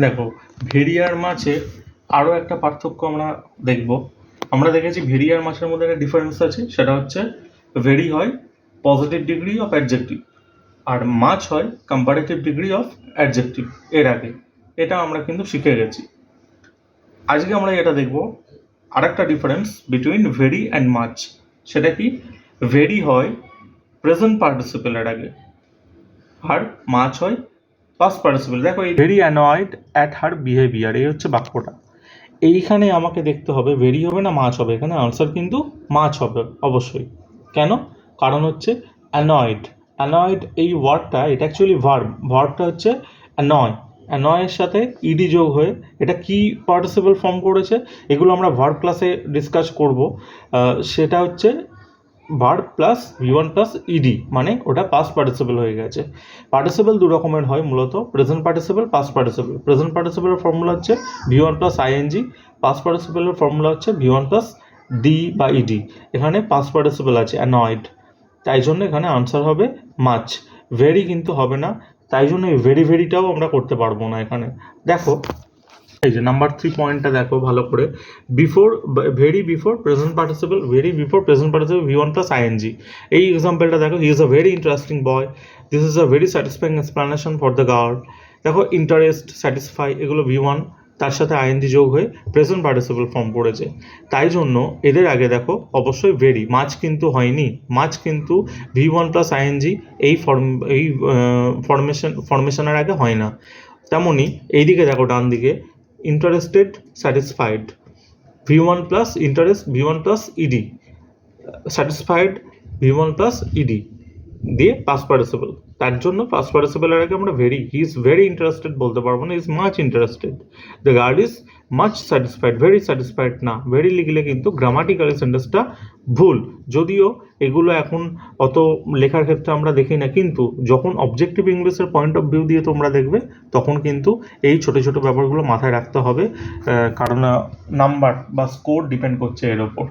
দেখো, ভেড়ি আর মাছে আরও একটা পার্থক্য আমরা দেখেছি ভেড়ি আর মাছের মধ্যে একটা ডিফারেন্স আছে, সেটা হচ্ছে ভেড়ি হয় পজিটিভ ডিগ্রি অফ অ্যাডজেক্টিভ আর মাছ হয় কম্পারেটিভ ডিগ্রি অফ অ্যাডজেক্টিভ। এর আগে এটা আমরা কিন্তু শিখে গেছি। আজকে আমরা এটা দেখব আরেকটা ডিফারেন্স বিটুইন ভেড়ি অ্যান্ড মাছ। সেটা কি, ভেড়ি হয় প্রেজেন্ট পার্টিসিপেলের আগে আর মাছ হয় পাস্ট পার্টিসিপেল। দেখো, এই very annoyed at her behaviour, এই হচ্ছে বাক্যটা। এইখানে আমাকে দেখতে হবে ভেরি হবে না মাছ হবে। এখানে আনসার কিন্তু মাছ হবে অবশ্যই। কেন? কারণ হচ্ছে অ্যানয়েড। অ্যানয়েড এই ওয়ার্ডটা, এটা অ্যাকচুয়ালি ভার্বটা হচ্ছে অ্যানয়। অ্যানয়ের সাথে ইডি যোগ হয়ে এটা কি পার্টিসিপেল ফর্ম করেছে, এগুলো আমরা ভার্ব ক্লাসে ডিসকাস করব। সেটা হচ্ছে verb plus V1 plus ED, মানে ওটা পাস্ট পার্টিসিপেল হয়ে গেছে। পার্টিসিপেল দু রকমের হয় মূলত, present participle, past participle. Present পার্টিসিপেলের ফর্মুলা হচ্ছে V1 প্লাস আইএনজি, পাস্ট পার্টিসিপেলের ফর্মুলা হচ্ছে V1 প্লাস ডি বা ইডি। এখানে পাস্ট পার্টিসিপেল আছে অ্যানয়েড, তাই জন্য এখানে আনসার হবে মাছ। ভেরি কিন্তু হবে না, তাই জন্য এই ভেরি ভেরিটাও আমরা করতে পারবো না এখানে। দেখো এই যে নাম্বার 3 পয়েন্টটা দেখো ভালো করে, before very before present participle, very before present participle V1 plus ING. এই এক্সাম্পলটা দেখো, he is a very interesting boy, this is a very satisfying explanation for the girl. দেখো ইন্টারেস্ট, স্যাটিসফাই এগুলো V1, তার সাথে আইএনজি যোগ হয়ে present participle form করেছে। তাই জন্য এদের আগে দেখো অবশ্যই ভেরি, মাছ কিন্তু হয়নি। মাছ কিন্তু V1 প্লাস আইএনজি এই ফর্মেশনের আগে হয় না। তেমনই এইদিকে দেখো ডান দিকে, interested, satisfied, V1 plus interest V1 plus ED, satisfied V1 plus ED দিয়ে পাস্ট পার্টিসিপল। তার জন্য পাস্ট পার্টিসিপলের আগে আমরা very, he is very interested বলতে পারবো না, is much interested. The girl is much satisfied, very satisfied না। ভেরি লিখলে কিন্তু গ্রামাটিক্যালি সেন্টেন্সটা ভুল, যদিও এগুলো এখন অত লেখার ক্ষেত্রে আমরা দেখি না, কিন্তু যখন অবজেক্টিভ ইংলিশের পয়েন্ট অফ ভিউ দিয়ে তোমরা দেখবে তখন কিন্তু এই ছোটো ছোটো ব্যাপারগুলো মাথায় রাখতে হবে, কারণ নাম্বার বা স্কোর ডিপেন্ড করছে এর ওপর।